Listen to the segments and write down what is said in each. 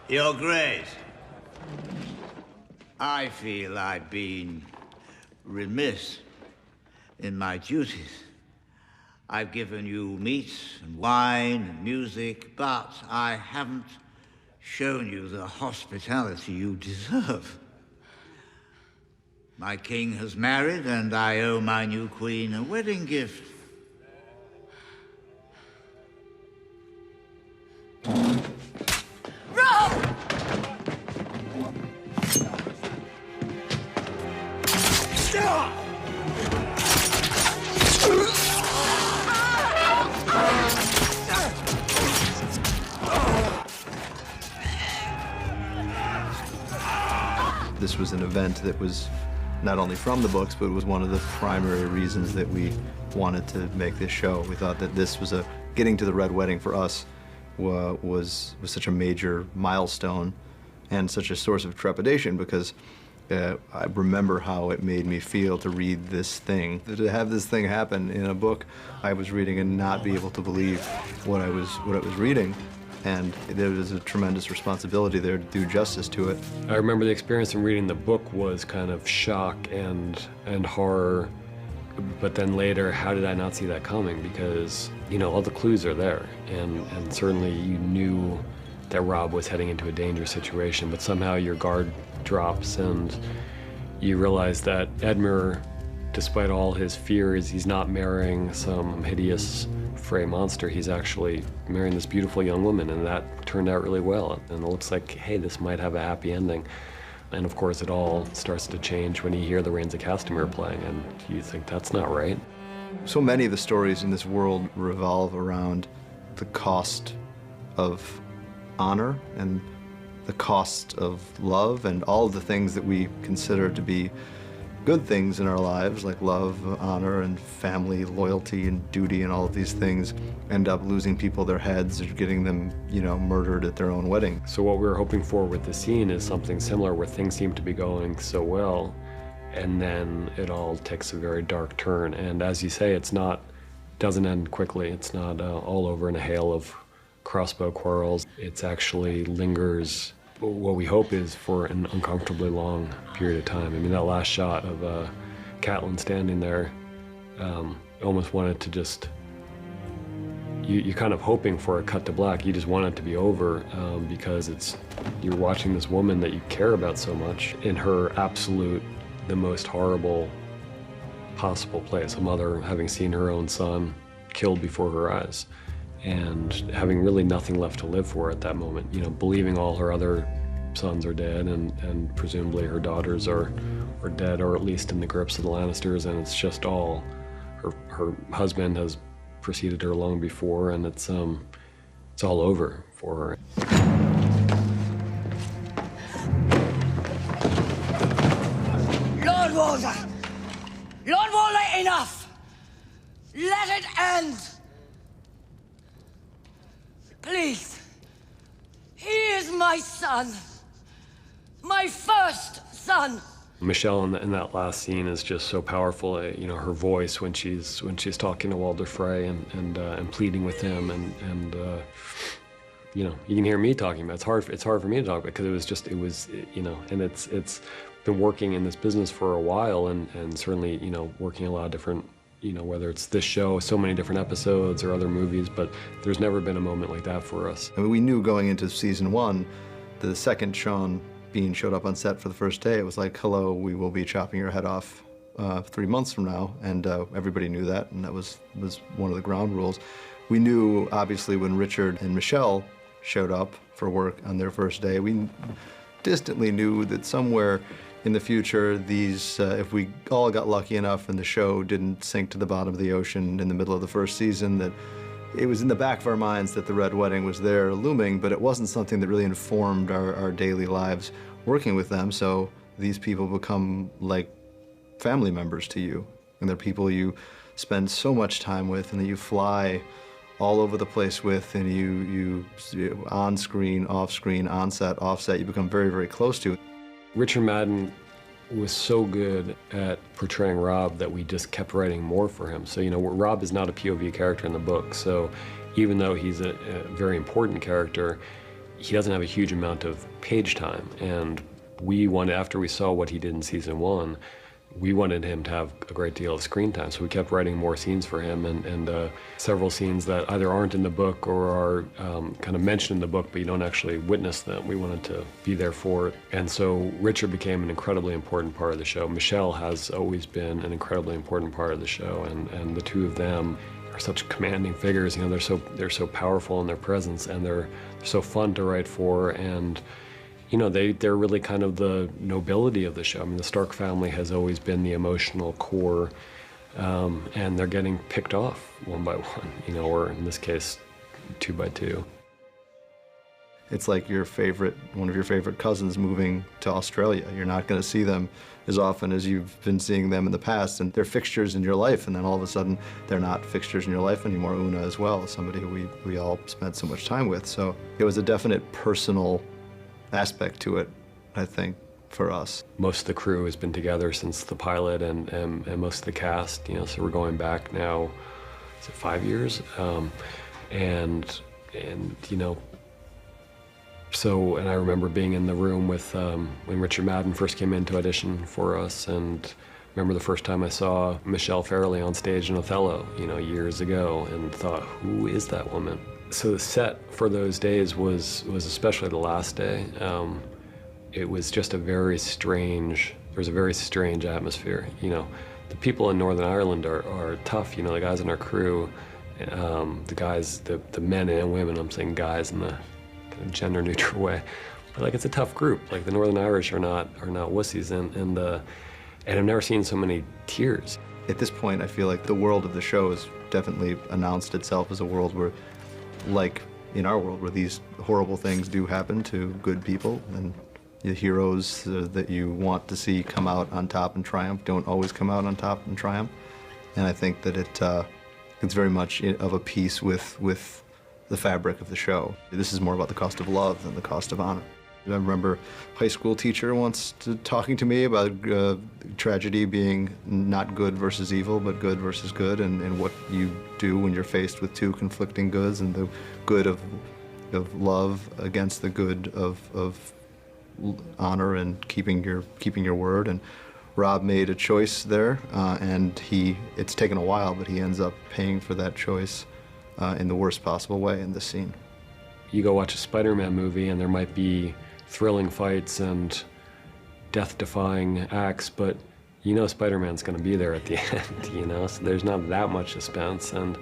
Your Grace, I feel I've been remiss in my duties. I've given you meat and wine and music, but I haven't shown you the hospitality you deserve. My king has married, and I owe my new queen a wedding gift. This was an event that was not only from the books, but it was one of the primary reasons that we wanted to make this show. We thought that this was getting to the Red Wedding for us was such a major milestone and such a source of trepidation, because I remember how it made me feel to read this thing. To have this thing happen in a book I was reading and not be able to believe what I was reading. And there was a tremendous responsibility there to do justice to it. I remember the experience in reading the book was kind of shock and horror, but then later, how did I not see that coming? Because, you know, all the clues are there, and certainly you knew that Rob was heading into a dangerous situation, but somehow your guard drops and you realize that Edmure, despite all his fears, he's not marrying some hideous fray monster. He's actually marrying this beautiful young woman, and that turned out really well. And it looks like, hey, this might have a happy ending. And of course, it all starts to change when you hear the Rains of Castamere playing, and you think, that's not right. So many of the stories in this world revolve around the cost of honor and the cost of love, and all of the things that we consider to be good things in our lives, like love, honor, and family, loyalty, and duty, and all of these things end up losing people their heads or getting them, you know, murdered at their own wedding. So what we were hoping for with the scene is something similar, where things seem to be going so well, and then it all takes a very dark turn. And as you say, doesn't end quickly. It's not all over in a hail of crossbow quarrels. It actually lingers, what we hope is, for an uncomfortably long period of time. I mean, that last shot of Catelyn standing there, almost wanted to just, you're kind of hoping for a cut to black. You just want it to be over, because you're watching this woman that you care about so much in her absolute, the most horrible possible place. A mother having seen her own son killed before her eyes, and having really nothing left to live for at that moment. You know, believing all her other sons are dead, and presumably her daughters are dead, or at least in the grips of the Lannisters, and it's just all, her husband has preceded her long before, and it's all over for her. Lord Walder! Lord Walder, enough! Let it end! Please. He is my son. My first son. Michelle in that last scene is just so powerful. You know, her voice when she's talking to Walder Frey and pleading with him, and you know, you can hear me talking about it. It's hard for me to talk about, because it was you know, and it's been working in this business for a while, and certainly, you know, working a lot of different, you know, whether it's this show, so many different episodes, or other movies, but there's never been a moment like that for us. I mean, we knew going into season 1, the second Sean Bean showed up on set for the first day, it was like, hello, we will be chopping your head off 3 months from now, and everybody knew that, and that was one of the ground rules. We knew, obviously, when Richard and Michelle showed up for work on their first day, we distantly knew that somewhere in the future, if we all got lucky enough and the show didn't sink to the bottom of the ocean in the middle of the first season, that it was in the back of our minds that the Red Wedding was there looming, but it wasn't something that really informed our daily lives working with them. So these people become like family members to you, and they're people you spend so much time with, and that you fly all over the place with, and you on screen, off screen, on set, off set, you become very, very close to. Richard Madden was so good at portraying Rob that we just kept writing more for him. So, you know, Rob is not a POV character in the book, so even though he's a very important character, he doesn't have a huge amount of page time. And we wanted, after we saw what he did in season 1, we wanted him to have a great deal of screen time. So we kept writing more scenes for him, and several scenes that either aren't in the book or are kind of mentioned in the book, but you don't actually witness them. We wanted to be there for it. And so Richard became an incredibly important part of the show. Michelle has always been an incredibly important part of the show, and the two of them are such commanding figures. You know, they're so powerful in their presence, and they're so fun to write for, and you know, they're really kind of the nobility of the show. I mean, the Stark family has always been the emotional core, and they're getting picked off one by one, you know, or in this case, 2 by 2. It's like one of your favorite cousins moving to Australia. You're not going to see them as often as you've been seeing them in the past, and they're fixtures in your life, and then all of a sudden, they're not fixtures in your life anymore. Una as well, somebody who we all spent so much time with. So it was a definite personal aspect to it, I think, for us. Most of the crew has been together since the pilot, and most of the cast, you know, so we're going back now, is it 5 years? And you know, so, and I remember being in the room with, when Richard Madden first came in to audition for us, and remember the first time I saw Michelle Fairley on stage in Othello, you know, years ago, and thought, who is that woman? So the set for those days was especially the last day. It was just there was a very strange atmosphere. You know, the people in Northern Ireland are tough. You know, the guys in our crew, the guys, the men and women, I'm saying guys in the kind of gender neutral way, but like it's a tough group. Like the Northern Irish are not wussies, and I've never seen so many tears. At this point, I feel like the world of the show has definitely announced itself as a world where, like in our world, where these horrible things do happen to good people, and the heroes that you want to see come out on top and triumph don't always come out on top and triumph. And I think that it's very much of a piece with the fabric of the show. This is more about the cost of love than the cost of honor. I remember a high school teacher once talking to me about tragedy being not good versus evil, but good versus good, and what you do when you're faced with two conflicting goods, and the good of love against the good of honor and keeping your word. And Rob made a choice there, and it's taken a while, but he ends up paying for that choice in the worst possible way in this scene. You go watch a Spider-Man movie, and there might be thrilling fights and death-defying acts, but you know Spider-Man's going to be there at the end, you know, so there's not that much suspense. And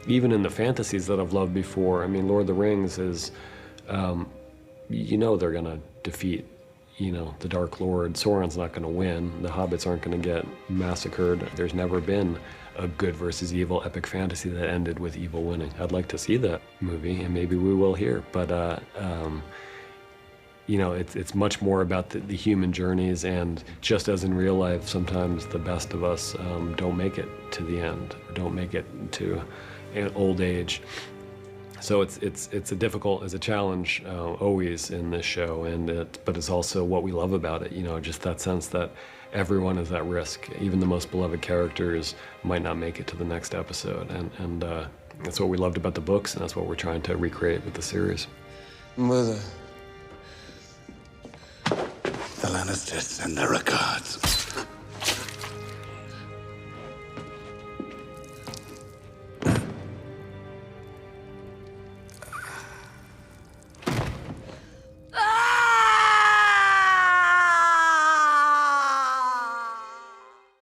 even in the fantasies that I've loved before, I mean, Lord of the Rings is, you know they're going to defeat, you know, the Dark Lord. Sauron's not going to win. The hobbits aren't going to get massacred. There's never been a good versus evil epic fantasy that ended with evil winning. I'd like to see that movie, and maybe we will here, but you know, it's much more about the human journeys, and just as in real life, sometimes the best of us don't make it to the end, or don't make it to an old age. So it's a challenge always in this show, but it's also what we love about it. You know, just that sense that everyone is at risk. Even the most beloved characters might not make it to the next episode, and that's what we loved about the books, and that's what we're trying to recreate with the series. Mother, the Lannisters send their regards.